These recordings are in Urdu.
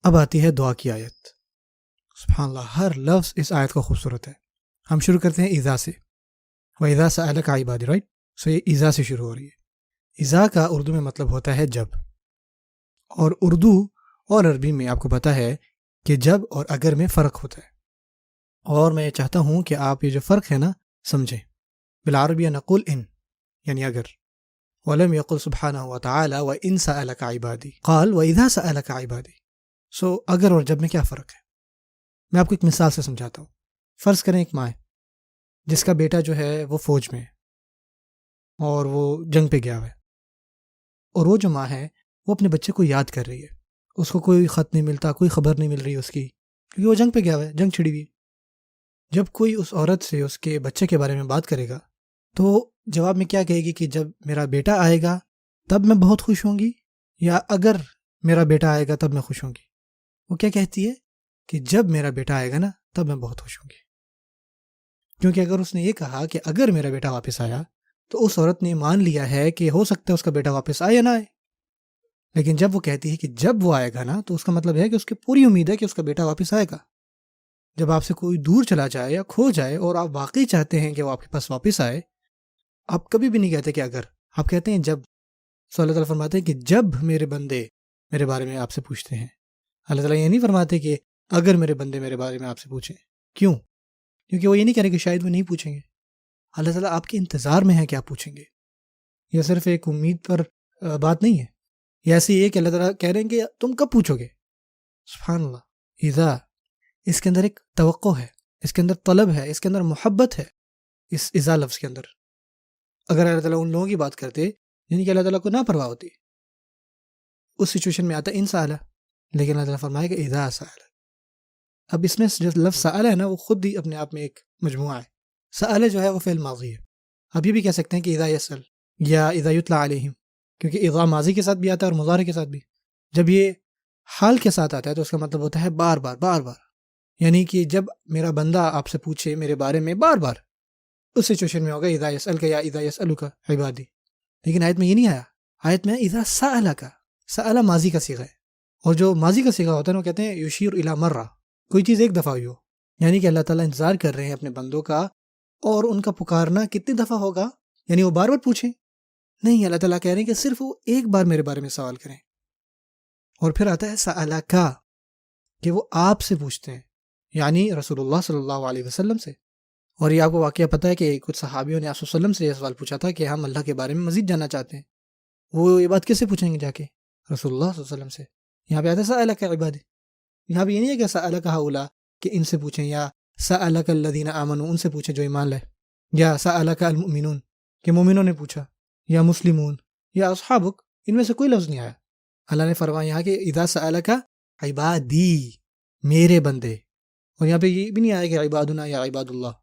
اب آتی ہے دعا کی آیت. سبحان اللہ، ہر لفظ اس آیت کا خوبصورت ہے. ہم شروع کرتے ہیں اذا سے. وَإِذَا سَأَلَكَ عِبَادِي، رائٹ؟ سو یہ اذا سے شروع ہو رہی ہے. اذا کا اردو میں مطلب ہوتا ہے جب، اور اردو اور عربی میں آپ کو پتہ ہے کہ جب اور اگر میں فرق ہوتا ہے. اور میں چاہتا ہوں کہ آپ یہ جو فرق ہے نا سمجھیں. بالعربیہ نقول ان، یعنی اگر. وَلَمْ يَقُلْ سُبْحَانَهُ وَتَعَالَى وَإِنْ سَأَلَكَ عِبَادِي قال وَإِذَا سَأَلَكَ عِبَادِي. سو اگر اور جب میں کیا فرق ہے؟ میں آپ کو ایک مثال سے سمجھاتا ہوں. فرض کریں ایک ماں ہے جس کا بیٹا جو ہے وہ فوج میں ہے اور وہ جنگ پہ گیا ہوا ہے، اور وہ جو ماں ہے وہ اپنے بچے کو یاد کر رہی ہے. اس کو کوئی خط نہیں ملتا، کوئی خبر نہیں مل رہی اس کی، کیونکہ وہ جنگ پہ گیا ہوا ہے، جنگ چھڑی ہوئی. جب کوئی اس عورت سے اس کے بچے کے بارے میں بات کرے گا تو جواب میں کیا کہے گی کہ جب میرا بیٹا آئے گا تب میں بہت خوش ہوں گی، یا اگر میرا بیٹا آئے گا تب میں خوش ہوں گی؟ وہ کیا کہتی ہے کہ جب میرا بیٹا آئے گا نا تب میں بہت خوش ہوں گی. کیونکہ اگر اس نے یہ کہا کہ اگر میرا بیٹا واپس آیا تو اس عورت نے مان لیا ہے کہ ہو سکتا ہے اس کا بیٹا واپس آئے یا نہ آئے. لیکن جب وہ کہتی ہے کہ جب وہ آئے گا نا، تو اس کا مطلب ہے کہ اس کی پوری امید ہے کہ اس کا بیٹا واپس آئے گا. جب آپ سے کوئی دور چلا جائے یا کھو جائے اور آپ واقعی چاہتے ہیں کہ وہ آپ کے پاس واپس آئے، آپ کبھی بھی نہیں کہتے کہ اگر، آپ کہتے ہیں جب. سو اللہ تعالیٰ فرماتے ہیں کہ جب میرے بندے میرے بارے میں آپ سے پوچھتے ہیں. اللہ تعالیٰ یہ نہیں فرماتے کہ اگر میرے بندے میرے بارے میں آپ سے پوچھیں. کیوں؟ کیونکہ وہ یہ نہیں کہہ رہے کہ شاید وہ نہیں پوچھیں گے. اللہ تعالیٰ آپ کے انتظار میں ہے کہ آپ پوچھیں گے. یہ صرف ایک امید پر بات نہیں ہے. یہ ایسی ہے کہ اللہ تعالیٰ کہہ رہے ہیں کہ تم کب پوچھو گے. سبحان اللہ. اذا، اس کے اندر ایک توقع ہے، اس کے اندر طلب ہے، اس کے اندر محبت ہے اس اذا لفظ کے اندر. اگر اللہ تعالیٰ ان لوگوں کی بات کرتے یعنی کہ اللہ تعالیٰ کو نہ پرواہ ہوتی، اس سچویشن میں آتا ان سألہ، لیکن اللہ تعالیٰ فرمائے کہ اذا سألہ. اب اس میں جو لفظ سألہ ہے نا وہ خود ہی اپنے آپ میں ایک مجموعہ ہے. سألہ جو ہے وہ فعل ماضی ہے. اب یہ بھی کہہ سکتے ہیں کہ اذا یسأل یا اذا یتلا علیہم، کیونکہ اذا ماضی کے ساتھ بھی آتا ہے اور مضارع کے ساتھ بھی. جب یہ حال کے ساتھ آتا ہے تو اس کا مطلب ہوتا ہے بار بار بار بار. یعنی کہ جب میرا بندہ آپ سے پوچھے میرے بارے میں بار بار، اس سچویشن میں ہوگا اذا یسألک یا اذا یسألک عبادی. لیکن آیت میں یہ نہیں آیا. آیت میں اذا سألک، سألہ ماضی کا صیغہ ہے، اور جو ماضی کا صیغہ ہوتا ہے وہ کہتے ہیں یشیر الی مرہ، کوئی چیز ایک دفعہ ہوئی ہو. یعنی کہ اللہ تعالیٰ انتظار کر رہے ہیں اپنے بندوں کا، اور ان کا پکارنا کتنی دفعہ ہوگا؟ یعنی وہ بار بار پوچھیں؟ نہیں، اللہ تعالیٰ کہہ رہے ہیں کہ صرف وہ ایک بار میرے بارے میں سوال کریں. اور پھر آتا ہے سألک، کہ وہ آپ سے پوچھتے ہیں، یعنی رسول اللہ صلی اللہ علیہ وسلم سے. اور یہ آپ کو واقعہ پتہ ہے کہ کچھ صحابیوں نے آپ صلی اللہ علیہ وسلم سے یہ سوال پوچھا تھا کہ ہم اللہ کے بارے میں مزید جاننا چاہتے ہیں. وہ یہ بات کس سے پوچھیں گے؟ جا کے رسول اللہ صلی اللہ علیہ وسلم سے. یہاں پہ آتا ہے سألک عبادی. یہاں پہ یہ نہیں ہے کہ سألک ہؤلاء کہ ان سے پوچھیں، یا سألک الذین آمنوا ان سے پوچھیں جو ایمان لائے، یا سألک المؤمنون کہ مومنوں نے پوچھا، یا مسلمون یا اصحابک، ان میں سے کوئی لفظ نہیں آیا. اللہ نے فرمایا یہاں کہ اذا سألک عبادی، میرے بندے. اور یہاں پہ یہ بھی نہیں آیا کہ عبادنا یا عباد اللہ،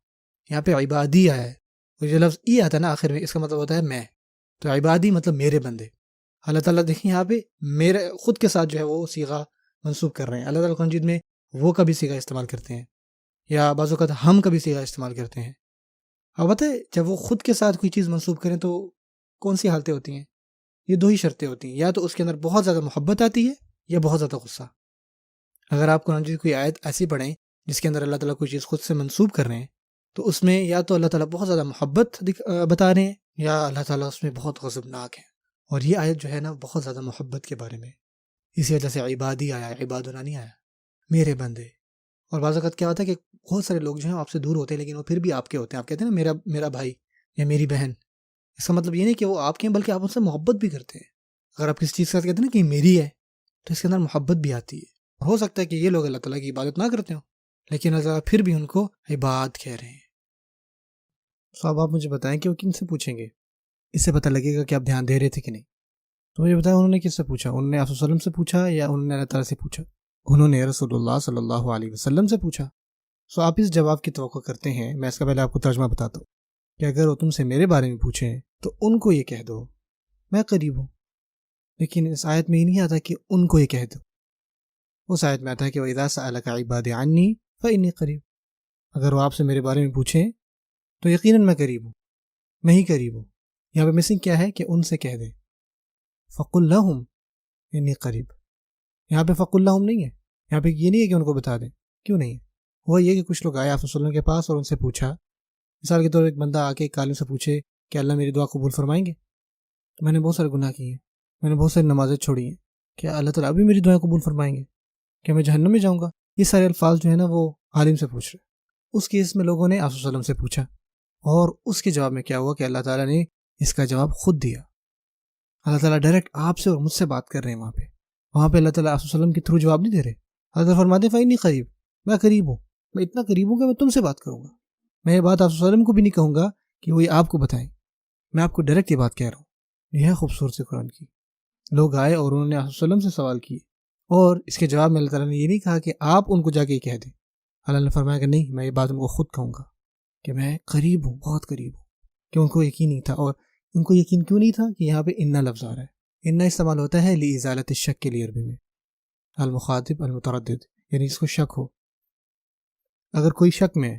یہاں پہ عبادی آیا ہے. اور جو لفظ ای آتا ہے نا آخر میں، اس کا مطلب ہوتا ہے میں. تو عبادی مطلب میرے بندے. اللہ تعالیٰ دیکھیں یہاں پہ میرے خود کے ساتھ جو ہے وہ صیغہ منسوب کر رہے ہیں. اللہ تعالیٰ قرآن مجید میں وہ کا بھی صیغہ استعمال کرتے ہیں، یا بعض اوقات ہم کا بھی صیغہ استعمال کرتے ہیں. اب بتائیں جب وہ خود کے ساتھ کوئی چیز منسوب کریں تو کون سی حالتیں ہوتی ہیں؟ یہ دو ہی شرطیں ہوتی ہیں، یا تو اس کے اندر بہت زیادہ محبت آتی ہے یا بہت زیادہ غصہ. اگر آپ قرآن مجید کوئی آیت ایسی پڑھیں جس کے اندر اللہ تعالیٰ کوئی چیز خود سے منسوب کر رہے ہیں، تو اس میں یا تو اللہ تعالیٰ بہت زیادہ محبت بتا رہے ہیں، یا اللہ تعالیٰ اس میں بہت غضبناک ہے. اور یہ آیت جو ہے نا بہت زیادہ محبت کے بارے میں، اسی وجہ سے عبادی آیا ہے، عبادنا نہیں آیا، میرے بندے. اور بعض اوقات کیا ہوتا ہے کہ بہت سارے لوگ جو ہیں آپ سے دور ہوتے ہیں لیکن وہ پھر بھی آپ کے ہوتے ہیں. آپ کہتے ہیں نا میرا بھائی یا میری بہن. اس کا مطلب یہ نہیں کہ وہ آپ کے ہیں بلکہ آپ ان سے محبت بھی کرتے ہیں. اگر آپ کسی چیز کے ساتھ کہتے ہیں نا کہ میری ہے تو اس کے اندر محبت بھی آتی ہے. ہو سکتا ہے کہ یہ لوگ اللہ تعالیٰ کی عبادت نہ کرتے ہوں لیکن اللہ تعالیٰ پھر بھی ان کو عباد کہہ رہے ہیں. تو اب آپ مجھے بتائیں کہ وہ کن سے پوچھیں گے؟ اس سے پتہ لگے گا کہ آپ دھیان دے رہے تھے کہ نہیں. تو مجھے بتائیں انہوں نے کس سے پوچھا؟ انہوں نے آپ صلی اللہ علیہ وسلم سے پوچھا یا انہوں نے اللہ تعالیٰ سے پوچھا؟ انہوں نے رسول اللہ صلی اللہ علیہ وسلم سے پوچھا. سو آپ اس جواب کی توقع کرتے ہیں. میں اس کا پہلے آپ کو ترجمہ بتاتا ہوں کہ اگر وہ تم سے میرے بارے میں پوچھیں تو ان کو یہ کہہ دو میں قریب ہوں. لیکن اس آیت میں یہ نہیں آتا کہ ان کو یہ کہہ دو. اس آیت میں آتا ہے کہ وَإِذَا سَأَلَكَ عِبَادِي عَنِّي فَإِنِّي قَرِيبٌ. اگر وہ آپ سے میرے بارے میں پوچھیں تو یقیناً میں قریب ہوں، میں ہی قریب ہوں. یہاں پہ مسنگ کیا ہے کہ ان سے کہہ دیں. فَقُلْ لَهُمْ إِنِّي قَرِيبٌ. یہاں پہ فَقُلْ لَهُمْ نہیں ہے، یہاں پہ یہ نہیں ہے کہ ان کو بتا دیں، کیوں نہیں؟ وہ یہ کہ کچھ لوگ آئے آپ صلی اللہ علیہ وسلم کے پاس اور ان سے پوچھا، مثال کے طور ایک بندہ آ کے ایک عالم سے پوچھے کہ اللہ میری دعا قبول فرمائیں گے؟ میں نے بہت سارے گناہ کیے ہیں، میں نے بہت ساری نمازیں چھوڑی ہیں، کیا اللہ تعالیٰ ابھی میری دعائیں قبول فرمائیں گے؟ کیا میں جہنم میں جاؤں گا؟ یہ سارے الفاظ جو ہے نا وہ عالم سے پوچھ رہے۔ اس کیس میں لوگوں نے آپ صلی اللہ علیہ وسلم سے پوچھا، اور اس کے جواب میں کیا ہوا کہ اللہ تعالیٰ نے اس کا جواب خود دیا۔ اللہ تعالیٰ ڈائریکٹ آپ سے اور مجھ سے بات کر رہے ہیں وہاں پہ اللہ تعالیٰ آپ صلی اللہ علیہ وسلم کے تھرو جواب نہیں دے رہے۔ اللہ تعالیٰ فرماتے ہیں فإنی قریب، میں قریب ہوں، میں اتنا قریب ہوں کہ میں تم سے بات کروں گا۔ میں یہ بات آپ صلی اللہ علیہ وسلم کو بھی نہیں کہوں گا کہ وہ یہ آپ کو بتائیں، میں آپ کو ڈائریکٹ یہ بات کہہ رہا ہوں۔ یہ ہے خوبصورتی قرآن کی۔ لوگ آئے اور انہوں نے آپ صلی اللہ علیہ وسلم سے سوال کیے، اور اس کے جواب میں اللہ تعالیٰ نے یہ نہیں کہا کہ آپ ان کو جا کے یہ کہہ دیں۔ اللہ نے فرمایا کہ نہیں، میں یہ بات ان کو خود کہوں گا کہ میں قریب ہوں، بہت قریب ہوں، کہ ان کو یقین نہیں تھا۔ اور ان کو یقین کیوں نہیں تھا؟ کہ یہاں پہ انا لفظ آ رہا ہے۔ انا استعمال ہوتا ہے لإزالة الشک کے لیے عربی میں، المخاطب المتردد، یعنی اس کو شک ہو۔ اگر کوئی شک میں ہے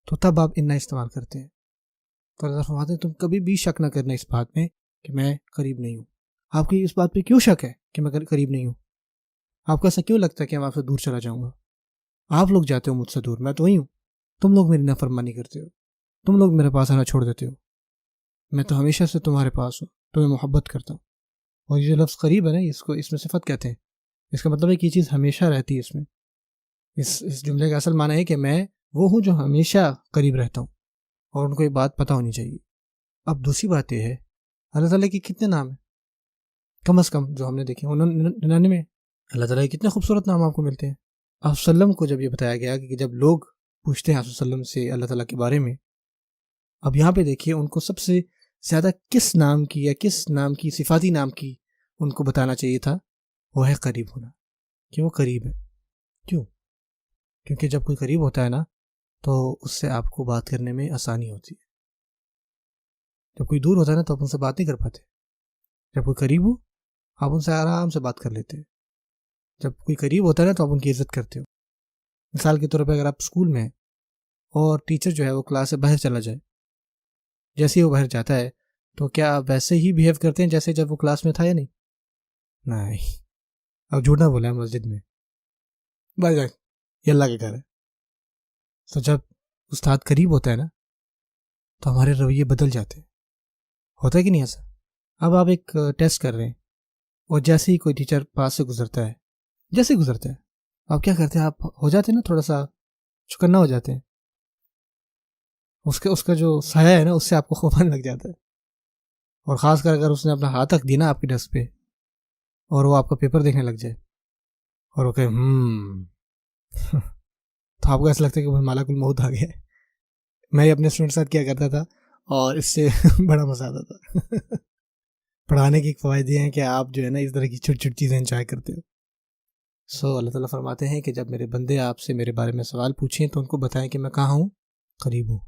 تو تب آپ انا استعمال کرتے ہیں۔ تو اللہ فرماتے ہیں تم کبھی بھی شک نہ کرنا اس بات میں کہ میں قریب نہیں ہوں۔ آپ کی اس بات پہ کیوں شک ہے کہ میں قریب نہیں ہوں؟ آپ کو ایسا کیوں لگتا ہے کہ میں آپ سے دور چلا جاؤں گا؟ آپ لوگ جاتے ہو مجھ سے دور، میں تو وہی ہوں۔ تم لوگ میری نافرمانی کرتے ہو، تم لوگ میرے پاس آنا چھوڑ دیتے ہو۔ میں تو ہمیشہ سے تمہارے پاس ہوں، تمہیں محبت کرتا ہوں۔ اور یہ جو لفظ قریب ہے نا، اس میں صفت کہتے ہیں۔ اس کا مطلب ہے کہ یہ چیز ہمیشہ رہتی ہے اس میں۔ اس جملے کا اصل معنی ہے کہ میں وہ ہوں جو ہمیشہ قریب رہتا ہوں، اور ان کو یہ بات پتہ ہونی چاہیے۔ اب دوسری بات یہ ہے، اللہ تعالیٰ کے کتنے نام ہیں؟ کم از کم جو ہم نے دیکھے 99۔ اللہ تعالیٰ کے کتنے خوبصورت نام آپ کو ملتے ہیں۔ آپ صلی اللہ علیہ وسلم کو جب یہ بتایا گیا کہ جب لوگ پوچھتے ہیں آپ صلی اللہ علیہ وسلم سے اللہ تعالیٰ کے بارے میں، اب یہاں پہ دیکھیے ان کو سب سے زیادہ کس نام کی یا کس نام کی صفاتی نام کی ان کو بتانا چاہیے تھا؟ وہ ہے قریب ہونا، کہ وہ قریب ہے۔ کیوں؟ کیونکہ جب کوئی قریب ہوتا ہے نا تو اس سے آپ کو بات کرنے میں آسانی ہوتی ہے۔ جب کوئی دور ہوتا ہے نا تو آپ ان سے بات نہیں کر پاتے۔ جب کوئی قریب ہو آپ ان سے آرام سے بات کر لیتے ہیں۔ جب کوئی قریب ہوتا ہے نا تو آپ ان کی عزت کرتے ہو۔ مثال کے طور پہ اگر آپ اسکول میں ہیں اور ٹیچر جو ہے وہ کلاس سے باہر چلا جائے، جیسے ہی وہ باہر جاتا ہے تو کیا آپ ویسے ہی بیہیو کرتے ہیں جیسے جب وہ کلاس میں تھا یا نہیں؟ نہیں۔ اب جھوٹ نہ بولا ہے مسجد میں، بھائی جان یہ اللہ کے گھر ہے۔ تو جب استاد قریب ہوتا ہے نا تو ہمارے رویے بدل جاتے ہیں۔ ہوتا ہے کہ نہیں ایسا؟ اب آپ ایک ٹیسٹ کر رہے ہیں اور جیسے ہی کوئی ٹیچر پاس سے گزرتا ہے، جیسے گزرتا ہے آپ کیا کرتے ہیں؟ آپ ہو جاتے ہیں نا تھوڑا سا چکنا ہو جاتے ہیں۔ اس کا جو سایہ ہے نا اس سے آپ کو خوف آنے لگ جاتا ہے۔ اور خاص کر اگر اس نے اپنا ہاتھ رکھ دیا نا آپ کی ڈیسک پہ اور وہ آپ کا پیپر دیکھنے لگ جائے اور وہ کہے تو آپ کو ایسا لگتا ہے کہ مالک الموت آ گیا ہے۔ میں اپنے اسٹوڈنٹ کے ساتھ کیا کرتا تھا اور اس سے بڑا مزہ آتا تھا۔ پڑھانے کے فوائد یہ ہیں کہ آپ جو ہے نا اس طرح کی چھوٹی چھوٹی چیزیں انجوائے کرتے ہو۔ اللہ تعالیٰ فرماتے ہیں کہ جب میرے بندے آپ سے میرے بارے میں سوال پوچھیں تو ان کو بتائیں کہ میں کہاں ہوں؟ قریب ہوں۔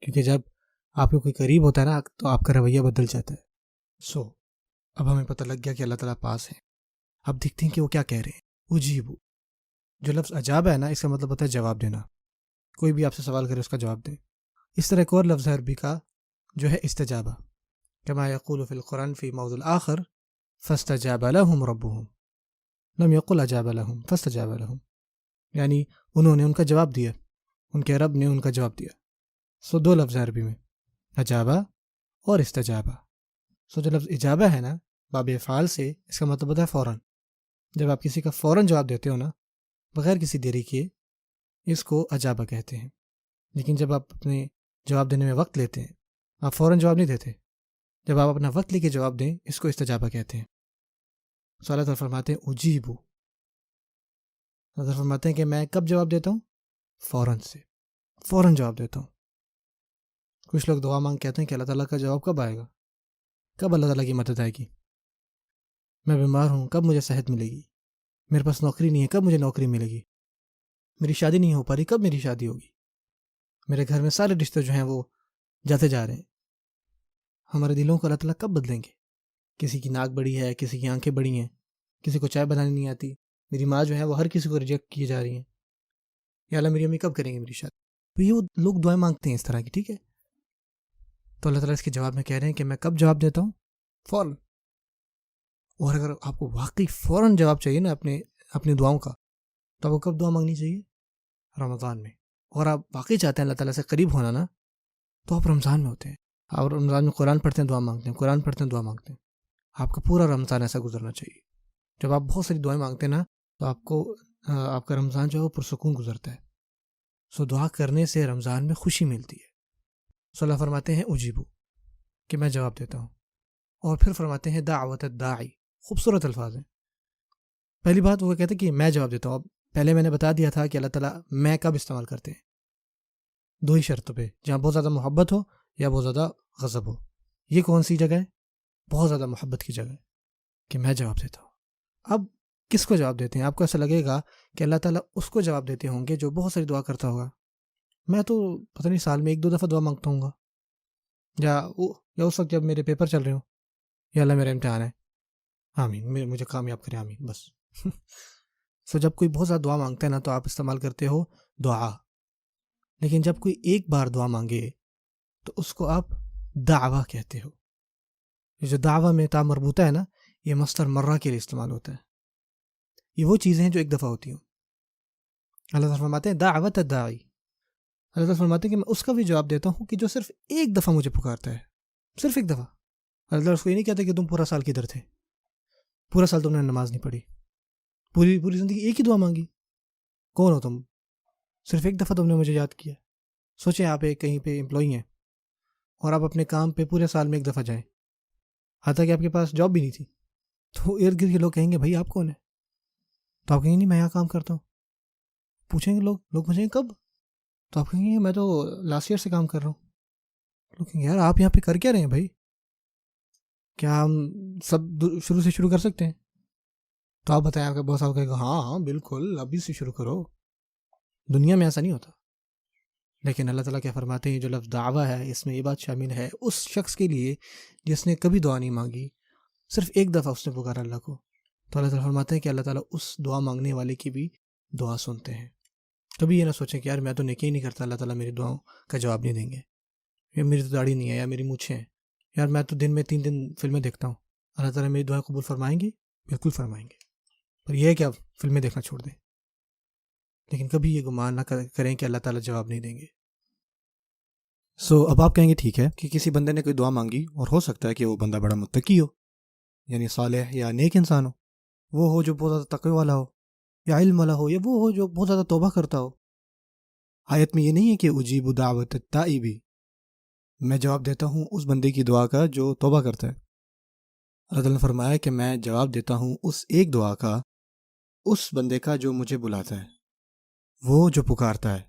کیونکہ جب آپ کو کوئی قریب ہوتا ہے نا تو آپ کا رویہ بدل جاتا ہے۔ اب ہمیں پتہ لگ گیا کہ اللہ تعالیٰ پاس ہے۔ اب دیکھتے ہیں کہ وہ کیا کہہ رہے ہیں۔ اجیبو، جو لفظ اجابہ ہے نا اس کا مطلب ہوتا ہے جواب دینا۔ کوئی بھی آپ سے سوال کرے اس کا جواب دیں۔ اس طرح ایک اور لفظ ہے عربی کا جو ہے استجابہ، کما یقول فی القرآن فی موضع آخر فاستجاب لهم ربهم لم یقل اجاب لهم فاستجاب لهم، یعنی انہوں نے ان کا جواب دیا، ان کے رب نے ان کا جواب دیا۔ دو لفظ عربی میں اجابہ اور استجابہ۔ جو لفظ اجابہ ہے نا باب افعال سے، اس کا مطلب ہوتا ہے فوراً۔ جب آپ کسی کا فوراً جواب دیتے ہو نا بغیر کسی دیری کیے، اس کو اجابہ کہتے ہیں۔ لیکن جب آپ اپنے جواب دینے میں وقت لیتے ہیں، آپ فوراً جواب نہیں دیتے، جب آپ اپنا وقت لے کے جواب دیں اس کو استجابہ کہتے ہیں۔ اللہ تعالیٰ فرماتے ہیں اجیبو، اللہ فرماتے ہیں کہ میں کب جواب دیتا ہوں؟ فوراً سے، فوراً جواب دیتا ہوں۔ کچھ لوگ دعا مانگ کہتے ہیں کہ اللہ تعالیٰ کا جواب کب آئے گا، کب اللہ تعالیٰ کی مدد آئے گی؟ میں بیمار ہوں کب مجھے صحت ملے گی؟ میرے پاس نوکری نہیں ہے کب مجھے نوکری ملے گی؟ میری شادی نہیں ہو پا رہی کب میری شادی ہوگی؟ میرے گھر میں سارے رشتے جو ہیں وہ جاتے جا رہے ہیں۔ ہمارے دلوں کو اللہ تعالیٰ کب بدلیں گے؟ کسی کی ناک بڑی ہے، کسی کی آنکھیں بڑی ہیں، کسی کو چائے بنانی نہیں آتی، میری ماں جو ہے وہ ہر کسی کو ریجیکٹ کیے جا رہی ہیں۔ یا اللہ میری امی کب کریں گے میری شادی؟ تو یہ لوگ دعائیں مانگتے ہیں اس طرح کی، ٹھیک ہے؟ تو اللہ تعالیٰ اس کے جواب میں کہہ رہے ہیں کہ میں کب جواب دیتا ہوں؟ فوراً۔ اور اگر آپ کو واقعی فوراً جواب چاہیے نا اپنی دعاؤں کا، تو آپ کو کب دعا مانگنی چاہیے؟ رمضان میں. اور آپ واقعی چاہتے ہیں اللہ تعالیٰ سے قریب ہونا نا، تو آپ رمضان میں ہوتے ہیں، آپ رمضان میں قرآن پڑھتے ہیں، دعا مانگتے ہیں، قرآن پڑھتے ہیں، دعا مانگتے ہیں. آپ کا پورا رمضان ایسا گزرنا چاہیے. جب آپ بہت ساری دعائیں مانگتے ہیں نا، تو آپ کا رمضان جو ہے وہ پرسکون گزرتا ہے. سو دعا کرنے سے رمضان میں خوشی ملتی ہے. سو اللہ فرماتے ہیں اجیبو، کہ میں جواب دیتا ہوں. اور پھر فرماتے ہیں دعوت الداعی. خوبصورت الفاظ ہیں. پہلی بات وہ کہتے ہیں کہ میں جواب دیتا ہوں. اب پہلے میں نے بتا دیا تھا کہ اللہ تعالیٰ میں کب استعمال کرتے ہیں، 2 ہی شرطوں پہ، جہاں بہت زیادہ محبت ہو یا بہت زیادہ غضب ہو. یہ کون سی جگہ ہے؟ بہت زیادہ محبت کی جگہ ہے کہ میں جواب دیتا ہوں. اب کس کو جواب دیتے ہیں؟ آپ کو ایسا لگے گا کہ اللہ تعالیٰ اس کو جواب دیتے ہوں گے جو بہت ساری دعا کرتا ہوگا. میں تو پتہ نہیں سال میں 1-2 دفعہ دعا مانگتا ہوں گا، یا اس وقت جب میرے پیپر چل رہے ہوں، یا اللہ میرا امتحان ہے، آمین، مجھے کامیاب کرے، آمین، بس. سو جب کوئی بہت زیادہ دعا مانگتا ہے نا، تو آپ استعمال کرتے ہو دعا. لیکن جب کوئی ایک بار دعا مانگے تو اس کو آپ دعویٰ کہتے ہو. یہ جو دعویٰ میں تا مربوطہ ہے نا، یہ مصدر مرہ کے لیے استعمال ہوتا ہے. یہ وہ چیزیں ہیں جو ایک دفعہ ہوتی ہوں. اللہ تعالیٰ فرماتے ہیں دعوت الداعی. اللہ تعالیٰ فرماتے ہیں کہ میں اس کا بھی جواب دیتا ہوں کہ جو صرف ایک دفعہ مجھے پکارتا ہے، صرف ایک دفعہ. اللہ تعالیٰ اس کو یہ نہیں کہتا کہ تم پورا سال کدھر تھے، پورا سال تم نے نماز نہیں پڑھی، پوری زندگی ایک ہی دعا مانگی. کون ہو تم؟ صرف ایک دفعہ تم نے مجھے یاد کیا. سوچیں آپ کہیں پہ امپلائی ہیں اور آپ اپنے کام پہ پورے سال میں ایک دفعہ جائیں، حتیٰ کہ آپ کے پاس جاب بھی نہیں تھی، تو ارد گرد کے لوگ کہیں گے بھائی آپ کون ہیں؟ تو آپ کہیں گے نہیں میں یہاں کام کرتا ہوں. پوچھیں گے لوگ پوچھیں گے کب؟ تو آپ کہیں گے میں تو لاسٹ ایئر سے کام کر رہا ہوں. لوگ کہیں گے یار آپ یہاں پہ کر کیا رہے ہیں بھائی؟ کیا ہم سب شروع سے شروع کر سکتے ہیں؟ تو آپ بتائیں، آپ کا باس آپ کہے گا ہاں بالکل ابھی سے شروع کرو. دنیا میں ایسا نہیں ہوتا. لیکن اللہ تعالیٰ کیا فرماتے ہیں، جو لفظ دعویٰ ہے اس میں یہ بات شامل ہے اس شخص کے لیے جس نے کبھی دعا نہیں مانگی، صرف ایک دفعہ اس نے پکارا اللہ کو. تو اللہ تعالیٰ فرماتے ہیں کہ اللہ تعالیٰ اس دعا مانگنے والے کی بھی دعا سنتے ہیں. کبھی یہ نہ سوچیں کہ یار میں تو نیکی ہی نہیں کرتا، اللہ تعالیٰ میری دعاؤں کا جواب نہیں دیں گے، یا میری تو داڑھی نہیں ہے، یا میری مونچھیں ہیں، یار میں تو دن میں 3 فلمیں دیکھتا ہوں، اللہ تعالیٰ میری دعائیں قبول فرمائیں گے؟ بالکل فرمائیں گے. پر یہ ہے کہ آپ فلمیں دیکھنا چھوڑ دیں. لیکن کبھی یہ گمان نہ کریں کہ اللہ تعالیٰ جواب نہیں دیں گے. اب آپ کہیں گے ٹھیک ہے کہ کسی بندے نے کوئی دعا مانگی، اور ہو سکتا ہے کہ وہ بندہ بڑا متقی ہو، یعنی صالح یا نیک انسان ہو، وہ ہو جو بہت زیادہ تقوی والا ہو، یا علم والا ہو، یا وہ ہو جو بہت زیادہ توبہ کرتا ہو. آیت میں یہ نہیں ہے کہ اجیب دعوت التائبی، میں جواب دیتا ہوں اس بندے کی دعا کا جو توبہ کرتا ہے. اللہ تعالیٰ نے فرمایا کہ میں جواب دیتا ہوں اس ایک دعا کا، اس بندے کا جو مجھے بلاتا ہے، وہ جو پکارتا ہے.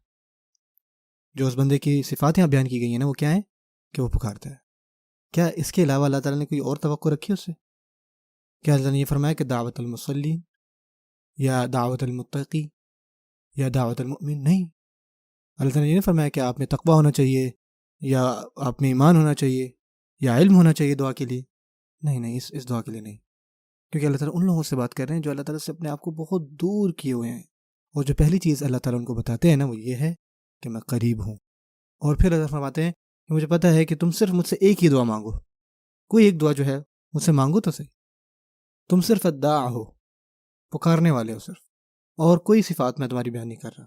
جو اس بندے کی صفات یہاں بیان کی گئی ہیں نا، وہ کیا ہیں؟ کہ وہ پکارتا ہے. کیا اس کے علاوہ اللہ تعالیٰ نے کوئی اور توقع رکھی اس سے؟ کیا اللہ نے یہ فرمایا کہ دعوت المصلین یا دعوت المتقی یا دعوت المؤمن؟ نہیں. اللہ تعالیٰ نے یہ نہیں فرمایا کہ آپ میں تقویٰ ہونا چاہیے، یا آپ میں ایمان ہونا چاہیے، یا علم ہونا چاہیے دعا کے لیے. نہیں، اس دعا کے لیے نہیں. کیونکہ اللہ تعالیٰ ان لوگوں سے بات کر رہے ہیں جو اللہ تعالیٰ سے اپنے آپ کو بہت دور کیے ہوئے ہیں، اور جو پہلی چیز اللہ تعالیٰ ان کو بتاتے ہیں نا، وہ یہ ہے کہ میں قریب ہوں. اور پھر اللہ فرماتے ہیں کہ مجھے پتہ ہے کہ تم صرف مجھ سے ایک ہی دعا مانگو، کوئی ایک دعا جو ہے مجھ سے مانگو تو صحیح. تم صرف الداع ہو، پکارنے والے ہو صرف، اور کوئی صفات میں تمہاری بیان نہیں کر رہا.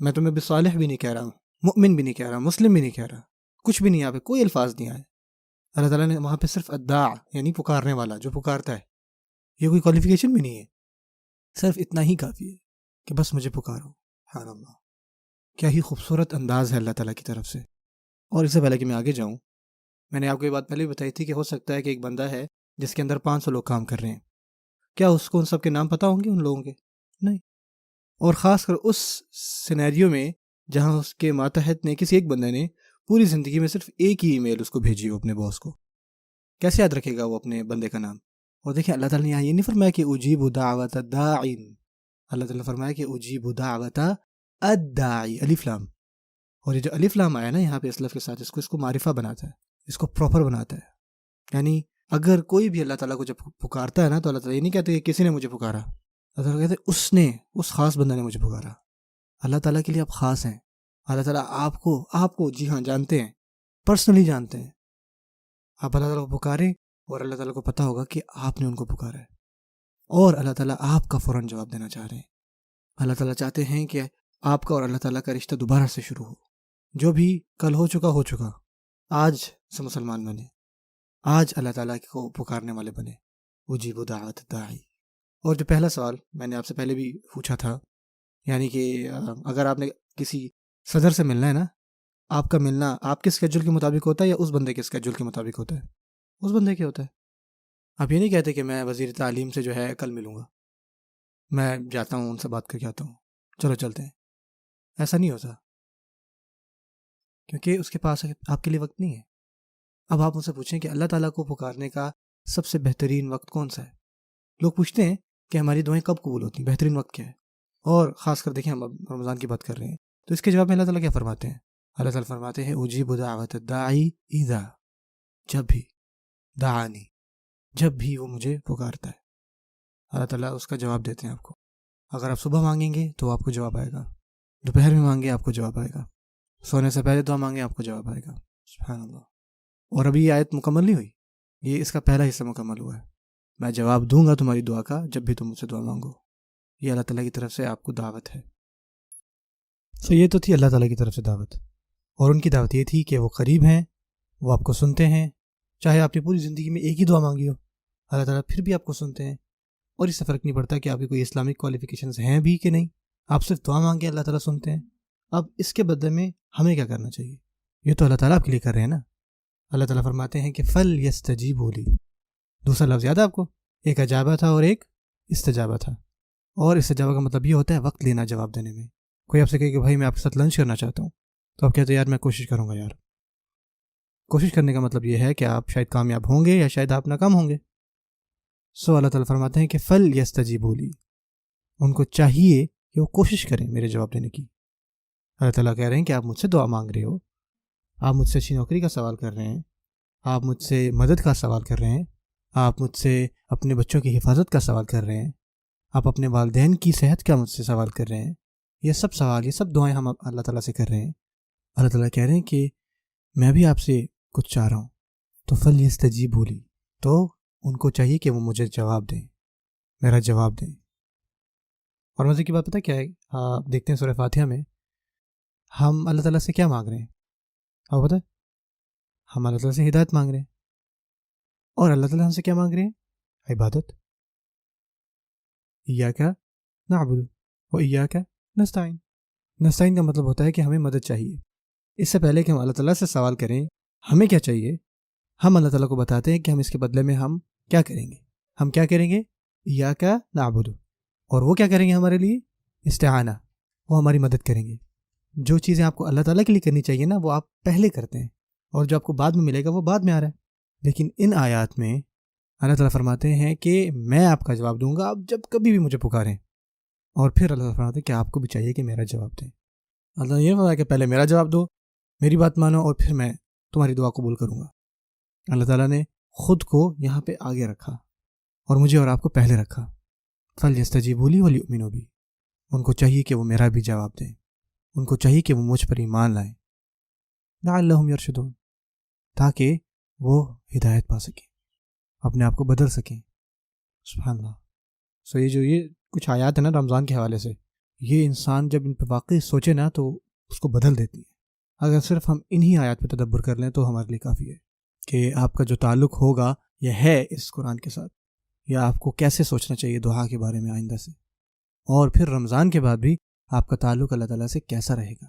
میں تمہیں بصالح بھی نہیں کہہ رہا ہوں، مؤمن بھی نہیں کہہ رہا، مسلم بھی نہیں کہہ رہا، کچھ بھی نہیں. یہاں پہ کوئی الفاظ نہیں آئے. اللہ تعالیٰ نے وہاں پہ صرف الداع یعنی پکارنے والا، جو پکارتا ہے. یہ کوئی کوالیفیکیشن بھی نہیں ہے، صرف اتنا ہی کافی ہے کہ بس مجھے پکارو. سبحان اللہ، کیا ہی خوبصورت انداز ہے اللہ تعالیٰ کی طرف سے. اور اس سے پہلے کہ میں آگے جاؤں، میں نے آپ کو یہ بات پہلے بھی بتائی تھی کہ ہو سکتا ہے کہ ایک بندہ ہے جس کے اندر 500 لوگ کام کر رہے ہیں. کیا اس کو ان سب کے نام پتہ ہوں گے ان لوگوں کے؟ نہیں. اور خاص کر اس سینیریو میں جہاں اس کے ماتحت نے، کسی ایک بندے نے پوری زندگی میں صرف ایک ہی ای میل اس کو بھیجی ہو اپنے باس کو، کیسے یاد رکھے گا وہ اپنے بندے کا نام؟ اور دیکھیں اللہ تعالیٰ نے یہاں یہ نہیں فرمایا کہ اجیب دعوت الداعین، اللہ تعالیٰ نے فرمایا کہ اجیب دعوت الداعی، الف لام. اور یہ جو الف لام آیا نا یہاں پہ اس لفظ کے ساتھ، اس کو معرفہ بناتا ہے، اس کو پراپر بناتا ہے. یعنی اگر کوئی بھی اللہ تعالیٰ کو جب پکارتا ہے نا، تو اللہ تعالیٰ یہ نہیں کہتے کہ کسی نے مجھے پکارا، اللہ تعالیٰ کہتے ہیں اس نے، اس خاص بندہ نے مجھے پکارا. اللہ تعالیٰ کے لیے آپ خاص ہیں. اللہ تعالیٰ آپ کو جی ہاں جانتے ہیں، پرسنلی جانتے ہیں. آپ اللہ تعالیٰ کو پکاریں اور اللہ تعالیٰ کو پتہ ہوگا کہ آپ نے ان کو پکارا ہے، اور اللہ تعالیٰ آپ کا فوراً جواب دینا چاہ رہے ہیں. اللہ تعالیٰ چاہتے ہیں کہ آپ کا اور اللہ تعالیٰ کا رشتہ دوبارہ سے شروع ہو. جو بھی کل ہو چکا آج سے مسلمان بنے، آج اللہ تعالیٰ کو پکارنے والے بنے. اجیب دعوت الداعی. اور جو پہلا سوال میں نے آپ سے پہلے بھی پوچھا تھا، یعنی کہ اگر آپ نے کسی صدر سے ملنا ہے نا، آپ کا ملنا آپ کے اسکیجول کے مطابق ہوتا ہے یا اس بندے کے اسکیجول کے مطابق ہوتا ہے؟ اس بندے کے ہوتا ہے. آپ یہ نہیں کہتے کہ میں وزیر تعلیم سے جو ہے کل ملوں گا، میں جاتا ہوں ان سے بات کر کے آتا ہوں، چلو چلتے ہیں. ایسا نہیں ہوتا، کیونکہ اس کے پاس آپ کے لیے وقت نہیں ہے. اب آپ ان سے پوچھیں کہ اللہ تعالیٰ کو پکارنے کا سب سے بہترین وقت کون سا ہے؟ لوگ پوچھتے ہیں کہ ہماری دعائیں کب قبول ہوتی ہیں، بہترین وقت کیا ہے؟ اور خاص کر دیکھیں ہم اب رمضان کی بات کر رہے ہیں، تو اس کے جواب میں اللہ تعالیٰ کیا فرماتے ہیں؟ اللہ تعالیٰ فرماتے ہیں اجیب دعوت الداعی اذا، جب بھی، دعانی، جب بھی وہ مجھے پکارتا ہے. اللہ تعالیٰ اس کا جواب دیتے ہیں آپ کو. اگر آپ صبح مانگیں گے تو آپ کو جواب آئے گا، دوپہر میں مانگے آپ کو جواب آئے گا، سونے سے پہلے دعا مانگے آپ کو جواب آئے گا. سبحان اللہ. اور ابھی یہ آیت مکمل نہیں ہوئی، یہ اس کا پہلا حصہ مکمل ہوا ہے. میں جواب دوں گا تمہاری دعا کا جب بھی تم مجھ سے دعا مانگو. یہ اللہ تعالیٰ کی طرف سے آپ کو دعوت ہے. سو یہ تو تھی اللہ تعالیٰ کی طرف سے دعوت، اور ان کی دعوت یہ تھی کہ وہ قریب ہیں، وہ آپ کو سنتے ہیں. چاہے آپ نے پوری زندگی میں ایک ہی دعا مانگی ہو، اللہ تعالیٰ پھر بھی آپ کو سنتے ہیں. اور اس سے فرق نہیں پڑتا کہ آپ کی کوئی اسلامک کوالیفیکیشنز ہیں بھی کہ نہیں، آپ صرف دعا مانگے اللہ تعالیٰ سنتے ہیں. اب اس کے بدلے میں ہمیں کیا کرنا چاہیے؟ یہ تو اللہ تعالیٰ آپ کے لیے کر رہے ہیں نا. اللہ تعالیٰ فرماتے ہیں کہ فَلْيَسْتَجِيبُوا لِي. دوسرا لفظ یاد ہے آپ کو؟ ایک اجابہ تھا اور ایک استجابہ تھا. اور استجابہ کا مطلب یہ ہوتا ہے وقت لینا جواب دینے میں. کوئی آپ سے کہے کہ بھائی میں آپ کے ساتھ لنچ کرنا چاہتا ہوں، تو آپ کہتے ہیں یار میں کوشش کروں گا. یار کوشش کرنے کا مطلب یہ ہے کہ آپ شاید کامیاب ہوں گے یا شاید آپ ناکام ہوں گے. سو اللہ تعالیٰ فرماتے ہیں کہ فَلْيَسْتَجِيبُوا لِي. ان کو چاہیے کہ وہ کوشش کریں میرے جواب دینے کی. اللہ تعالیٰ کہہ رہے ہیں کہ آپ مجھ سے دعا مانگ رہے ہو، آپ مجھ سے اچھی نوکری کا سوال کر رہے ہیں، آپ مجھ سے مدد کا سوال کر رہے ہیں، آپ مجھ سے اپنے بچوں کی حفاظت کا سوال کر رہے ہیں، آپ اپنے والدین کی صحت کا مجھ سے سوال کر رہے ہیں. یہ سب سوال، یہ سب دعائیں ہم اللہ تعالیٰ سے کر رہے ہیں. اللہ تعالیٰ کہہ رہے ہیں کہ میں بھی آپ سے کچھ چاہ رہا ہوں، تو فَلْيَسْتَجِيبُوا لِي. تو ان کو چاہیے کہ وہ مجھے جواب دیں، میرا جواب دیں. اور مزے کی بات پتہ کیا ہے؟ آپ دیکھتے ہیں سورہ فاتحہ میں ہم اللہ تعالیٰ سے کیا مانگ رہے ہیں؟ آپ پتہ ہے ہم اللہ تعالیٰ سے ہدایت مانگ رہے ہیں، اور اللہ تعالیٰ ہم سے کیا مانگ رہے ہیں؟ عبادت. ایاک نعبد و ایاک نستعین. نستعین کا مطلب ہوتا ہے کہ ہمیں مدد چاہیے. اس سے پہلے کہ ہم اللہ تعالیٰ سے سوال کریں ہمیں کیا چاہیے، ہم اللہ تعالیٰ کو بتاتے ہیں کہ ہم اس کے بدلے میں ہم کیا کریں گے. ہم کیا کریں گے؟ ایاک نعبد. اور وہ کیا کریں گے ہمارے لیے؟ استعانہ. وہ ہماری مدد کریں گے. جو چیزیں آپ کو اللہ تعالیٰ کے لیے کرنی چاہیے نا، وہ آپ پہلے کرتے ہیں، اور جو آپ کو بعد میں ملے گا وہ بعد میں آ رہا ہے. لیکن ان آیات میں اللہ تعالیٰ فرماتے ہیں کہ میں آپ کا جواب دوں گا، آپ جب کبھی بھی مجھے پکاریں. اور پھر اللہ تعالیٰ فرماتے ہیں کہ آپ کو بھی چاہیے کہ میرا جواب دیں. اللہ یہ فرماتا ہے کہ پہلے میرا جواب دو، میری بات مانو، اور پھر میں تمہاری دعا قبول کروں گا. اللہ تعالیٰ نے خود کو یہاں پہ آگے رکھا اور مجھے اور آپ کو پہلے رکھا. فَلْيَسْتَجِيبُوا لِي وَلْيُؤْمِنُوا بِي. ان کو چاہیے کہ وہ میرا بھی جواب دیں، ان کو چاہیے کہ وہ مجھ پر ایمان لائیں. لَعَلَّهُمْ يَرْشُدُونَ. تاکہ وہ ہدایت پا سکیں، اپنے آپ کو بدل سکیں. سبحان اللہ. سو یہ کچھ آیات ہیں نا رمضان کے حوالے سے، یہ انسان جب ان پہ واقعی سوچے نا تو اس کو بدل دیتی ہیں. اگر صرف ہم انہی آیات پہ تدبر کر لیں تو ہمارے لیے کافی ہے کہ آپ کا جو تعلق ہوگا یہ ہے اس قرآن کے ساتھ، یا آپ کو کیسے سوچنا چاہیے دعا کے بارے میں آئندہ سے، اور پھر رمضان کے بعد بھی آپ کا تعلق اللہ تعالیٰ سے کیسا رہے گا.